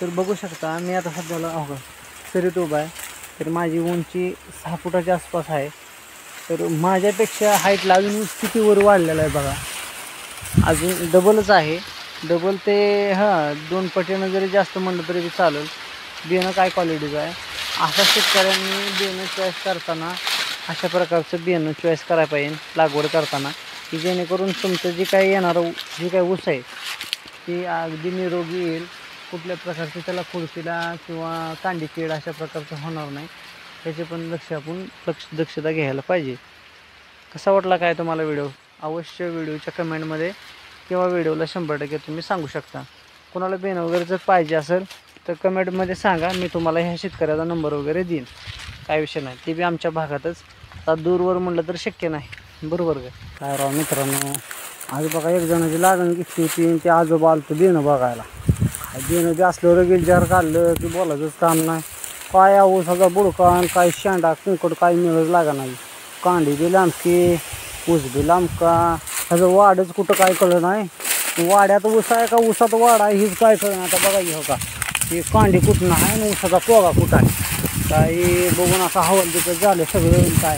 तर बघू शकता मी आता सध्याला हो सरीत उभा आहे. तर माझी उंची 6 फुटाच्या आसपास आहे. तर माझ्यापेक्षा हाईटला अजून किती वर वाढलेला आहे बघा. अजून डबलच आहे. डबल ते हां 2 पटीनं जरी जास्त म्हणलं तरी बी चालेल. बियाणं काय क्वालिटीचं आहे. अशा शेतकऱ्यांनी बियाणं चॉईस करताना अशा प्रकारचं बियाणं चॉईस करायला पाहिजे लागवड करताना, की जेणेकरून तुमचं जे काही येणारं जे काही ऊस आहे ती अगदी निरोगी येईल. कुठल्या प्रकारचे त्याला खुरपीला किंवा कांडी कीड अशा प्रकारचं होणार नाही. त्याचे पण दक्षता घ्यायला पाहिजे. कसा वाटला काय तुम्हाला व्हिडिओ? अवश्य व्हिडिओच्या कमेंटमध्ये किंवा व्हिडिओला 100% तुम्ही सांगू शकता. कोणाला बियाणं वगैरे जर पाहिजे असेल तर कमेंटमध्ये सांगा. मी तुम्हाला ह्या शेतकऱ्याचा नंबर वगैरे देईन. काय विषय नाही. ते बी आमच्या भागातच. आता दूरवर म्हटलं तर शक्य नाही. बरोबर काय राव मित्रांनो, आज बघा एक जणाची लागण घेतली होती आणि ते आजोबा आलं बियाणं बघायला. काय बियाणं बी असलं गिलजार काढलं की बोलायचंच काम नाही. काय ऊसाचा बुडका काय शेंडा कुंकड काय मिळत लागा नाही. कांडी बी लांबकी ऊस बी लांबका. ह्याचं वाढच कुठं काय कळलं नाही. वाड्यात ऊस आहे का ऊसात वाढ आहे हीच काय कळलं. आता बघा हो का ही कांडी कुठं आहे आणि ऊसाचा पोगा कुठं आहे. काही बघून असं हवल तिथं झालं सगळं. काय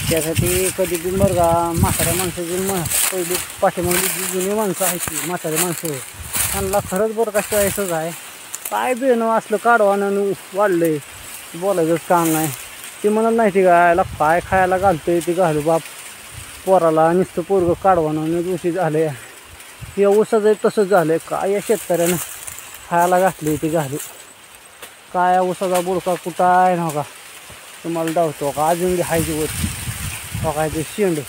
त्यासाठी कधी बी बरगा म्हाताऱ्या माणसाची पहिली पाठीमागली जी जुनी माणसं आहेत ती म्हातारी माणसं त्यांना खरंच बरं का चॉईसच आहे. काय बियाणं असलं काढवानं वाढलंय बोलायचंच काम नाही. ती म्हणत नाही ती गायला काय खायला घालतोय ती घालू बाप पोराला नुसतं पोरगं काढवानं दिवशी झालं. या ऊसाचं तसंच झालं. काय या शेतकऱ्यानं खायला घातली ती घालू. काय ऊसाचा बुडका कुठं आहे ना का तुम्हाला धावतो का अजून बी हायची वर हो काय ते शेंड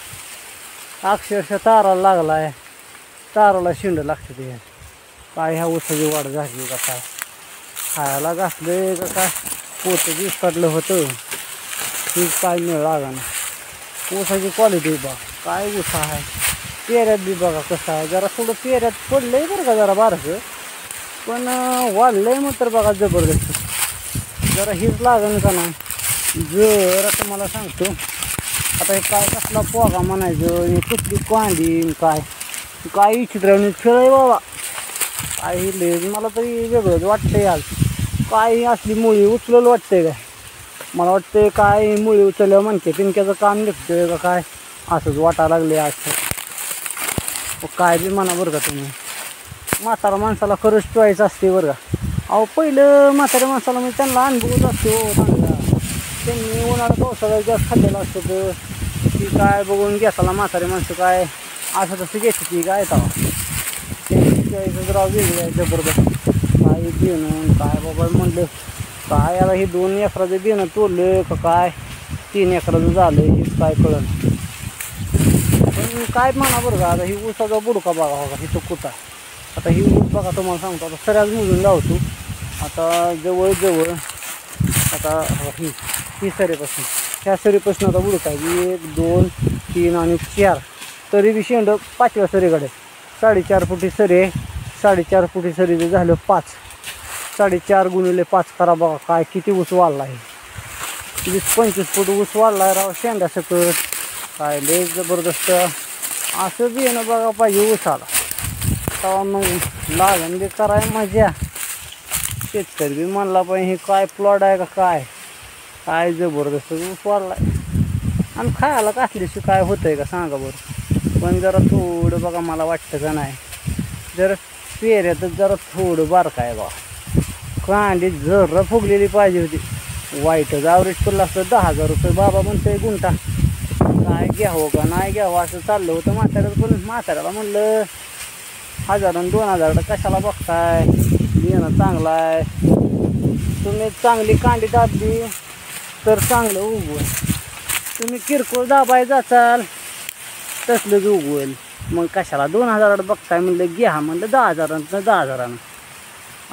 अक्षरशः ताराला लागला आहे. ताराला शेंड लागते ते. काय ह्या ऊसाची वाढ झाली का काय खायला घातलं का काय पोतं बीस काढलं होतं ती काय मिळ लागा ना. ऊसाची क्वालिटी बघा काय ऊसा आहे. पेऱ्यात बी बघा कसं आहे. जरा थोडं पेऱ्यात पडलं आहे बरं का जरा बारसं पण वाढलं आहे मग तर बघा जबरदस्त. जरा हीच लागण का नाही. जर तुम्हाला सांगतो आता हे काय कसला पोगा म्हणायचं आणि कुठली कांडी काय काय चित्रावणी खेळ आहे बाबा. काही ले मला तरी वेगळंच वाटतंय. आज काय असली मुळी उचलेलं वाटतंय काय. मला वाटतंय काय मुळी उचलल्यावर म्हणते पिंक्याचं काम निघतंय का काय असंच वाटायला लागले आज. काय बी म्हणा बरं का तुम्ही. म्हातारा माणसाला खरंच चॉईस असते बरं का. अहो पहिलं म्हाताऱ्या माणसाला म्हणजे त्यांना अनुभवच असतो चांगला. त्यांनी उन्हाळ्यात पावसाळ्यात जास्त खाल्लेलं असतं की काय बघून घेताला म्हातारी माणसं काय असं तसं घेते ती काय तेव्हा त्यांची चॉईसच राव वेगळी आहे जबरदस्त. काय बियाणं काय बाबा म्हणलं काय आता हे 2 एकराचं बियाणं तोडलं का काय 3 एकराचं झालं हेच काय कळलं. पण काय म्हणा बरं का आता ही ऊसाचा बुडका बघा हो का इथं कुठं आहे. आता ही ऊस बघा तुम्हाला सांगतो आता सऱ्याच मोजून लावतो. आता जवळजवळ आता ही सरीपासून ह्या सरीपासून आता बुडका आहे 1 2 3 आणि 4 तरी बी शेंड 5व्या सरीकडे 4.5 फुटी सरी आहे. 4.5 फुटी सरीचं झालं 5. 4.5 गुणिले 5 करा बघा काय किती ऊस वाढला आहे. 20-25 फूट ऊस वाढला आहे राव शेंड्या सकट. काय लय जबरदस्त असं बियाणं बघा पाहिजे ऊसाला. तेव्हा मग लागण बी कराय मजा. शेतकरी बी म्हणला पाहिजे हे काय प्लॉट आहे का काय काय जबरदस्त ऊस वाढला आहे. आणि खायला घातल्याशी काय होतं आहे का सांगा बरं. पण जरा थोडं बघा मला वाटतं का नाही जरा पेऱ्यातच जरा थोडं बारका आहे बघा. कांडी जरा फुगलेली पाहिजे होती. वाईटच ॲव्हरेज पडलं असतं 10,000 रुपये बाबा म्हणतोय गुंठा. काय घ्यावं का नाही घ्यावं असं चाललं होतं म्हाताऱ्याला. पण म्हाताऱ्याला म्हणलं 1000 आणि 2000 कशाला बघताय बियाणं चांगलं आहे. तुम्ही चांगली कांडी दाबली तर चांगलं उगवेल. तुम्ही किरकोळ दाबाय जाचाल तसलंच उगवेल. मग कशाला 2000 बघताय म्हणलं घ्या म्हणलं 10,000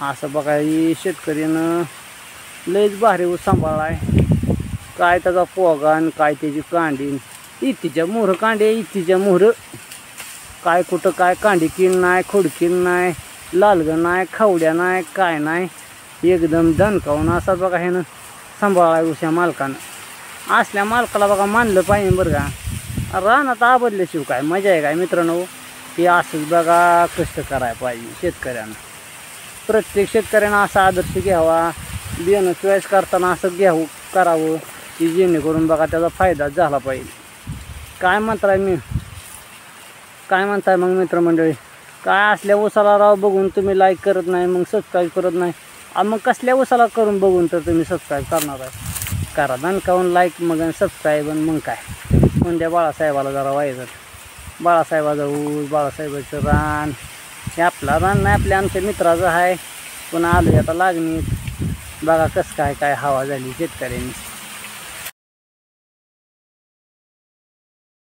असं बघा. शेतकऱ्यानं लयच भारी ऊस सांभाळला आहे. काय त्याचा पोगा आणि काय त्याची कांडी इतीच्या मोहरं कांडी इतीच्या मोहरं काय कुठं काय कांडी किन नाही खोडकीन नाही लालगं नाही खावड्या नाही काय नाही एकदम दणकावून असा बघा ह्यानं सांभाळा ऊस या मालकानं. असल्या मालकाला बघा मानलं पाहिजे बरं का. रानात आबदल्याशिवाय काय मजा आहे काय मित्रांनो. हे असंच बघा कष्ट करायला पाहिजे शेतकऱ्यांना. प्रत्येक शेतकऱ्यांना असा आदर्श घ्यावा, बियाणं चॉईस करताना असं करावं की जेणेकरून बघा त्याचा फायदा झाला पाहिजे. काय म्हणताय मग मित्रमंडळी? काय असल्या उसाला राव बघून तुम्ही लाईक करत नाही, मग सबस्क्राईब करत नाही. मग कसल्या उसाला करून बघून तर तुम्ही सबस्क्राईब करणार आहे? करा दणकावून लाईक मग सबस्क्राईब. आणि मग काय म्हणजे बाळासाहेबाला जरा व्हायचं, बाळासाहेबाचा ऊस, बाळासाहेबाचं रान. हे आपला रान नाही, आपल्या आमच्या मित्राचं आहे. पुन्हा आलो आता लागणीत. बघा कसं काय हवा झाली शेतकऱ्यांनी.